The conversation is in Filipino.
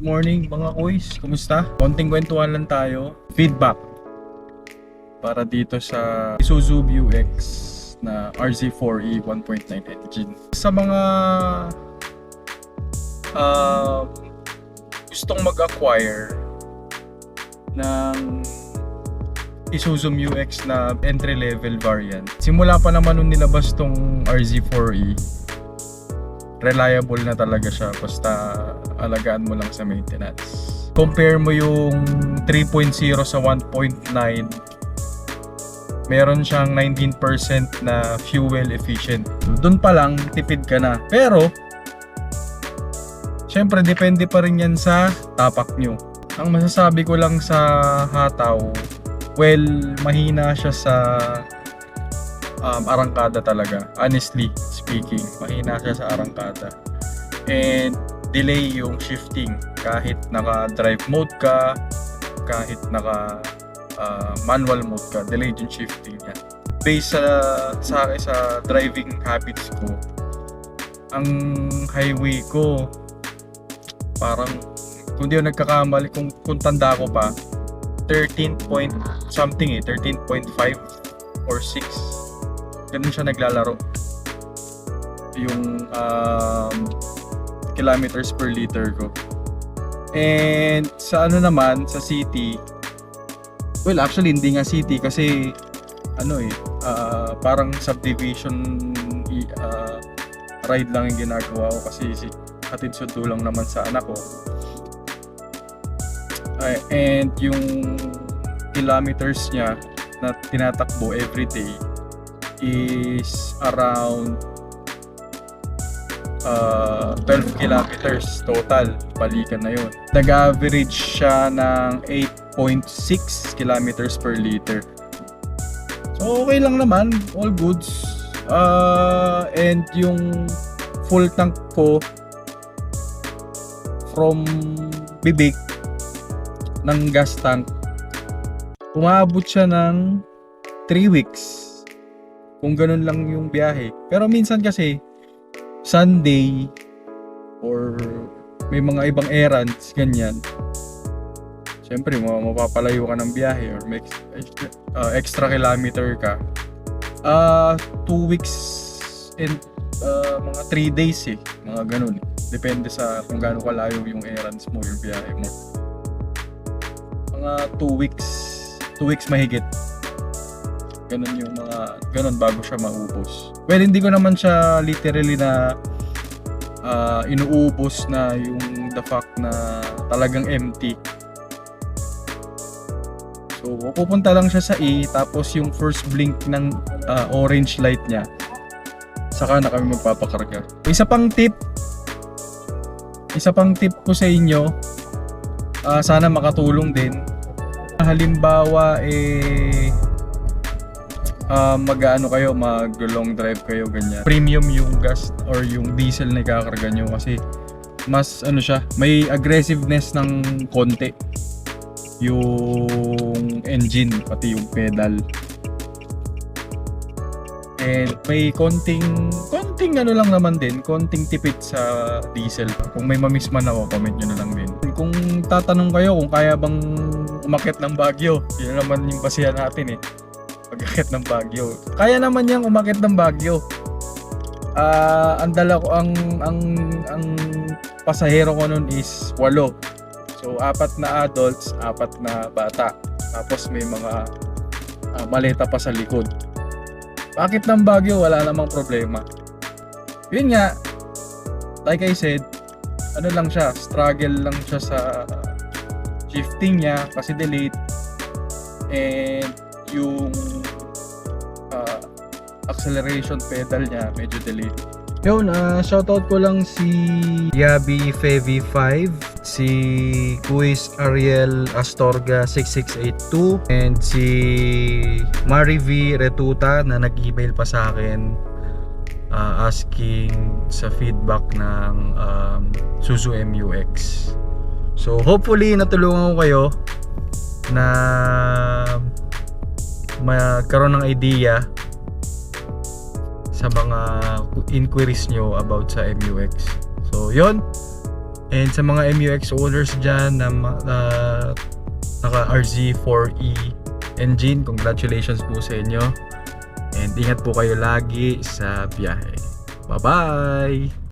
morning mga kuys, kumusta? Konting kwentuhan lang tayo. Feedback para dito sa Isuzu MU-X na RZ4E 1.9 engine. Sa mga gustong mag-acquire ng Isuzu MU-X na entry-level variant, simula pa naman nung nilabas tong RZ4E, reliable na talaga siya basta alagaan mo lang sa maintenance. Compare mo yung 3.0 sa 1.9, meron siyang 19% na fuel efficient. Doon pa lang tipid ka na. Pero syempre depende pa rin yan sa tapak nyo. Ang masasabi ko lang sa hataw, well, mahina siya sa arangkada talaga. Honestly speaking, mahina siya sa arangkada. And delay yung shifting. Kahit naka-drive mode ka, kahit naka manual mode ka, delayed yung shifting niya. Based sa driving habits ko, ang highway ko, parang, kung di ako nagkakamali, kung tanda ko pa, 13 point something 13.5 or 6. Ganun siya naglalaro yung kilometers per liter ko. And sa ano naman, sa city, well actually hindi nga city kasi parang subdivision ride lang yung ginagawa ko kasi hatid sundo lang naman sa anak ko. And yung kilometers niya na tinatakbo everyday is around 12 kilometers total, balikan na yun. Nag-average siya ng 8.6 kilometers per liter. So okay lang naman, all goods. And yung full tank ko from bibig ng gas tank, umabot siya ng 3 weeks kung ganun lang yung biyahe. Pero minsan kasi Sunday or may mga ibang errands ganyan, syempre mapapalayo ka ng biyahe or may extra kilometer ka, 2 weeks and mga 3 days mga ganun. Depende sa kung gaano kalayo yung errands mo, yung biyahe mo. Mga 2 weeks mahigit. Ganun bago siya maubos. Well, hindi ko naman siya literally na inuubos na yung the fact na talagang empty. So, pupunta lang siya sa E, tapos yung first blink ng orange light niya, saka na kami magpapakarga. Isa pang tip ko sa inyo, sana makatulong din. Halimbawa mag long drive kayo ganyan, premium yung gas or yung diesel na ikakarga nyo kasi mas may aggressiveness ng konti yung engine pati yung pedal, and may konting lang naman din, konting tipid sa diesel. Kung may mamiss man ako, comment nyo na lang din. Kung tatanong kayo kung kaya bang umakyat ng Baguio, yun naman yung basihan natin pag-akyat ng Baguio. Kaya naman yang umakyat ng Baguio. Ang dala ko, ang pasahero ko nun is 8. So 4 na adults, 4 na bata. Tapos may mga maleta pa sa likod. Bakit ng Baguio? Wala namang problema. Yun nga, like I said, lang siya, struggle lang siya sa shifting niya kasi delayed, and yung acceleration pedal niya medyo delayed. Yun, shoutout ko lang si Yabi Fevi 5, si Kuis Ariel Astorga 6682, and si Mari V Retuta na nag-email pa sa akin asking sa feedback ng Isuzu MU-X. So hopefully natulungan ko kayo na magkaroon ng idea sa mga inquiries nyo about sa MU-X. So yun, And sa mga MUX owners dyan na naka RZ4E engine, congratulations po sa inyo. And ingat po kayo lagi sa biyahe. Bye-bye!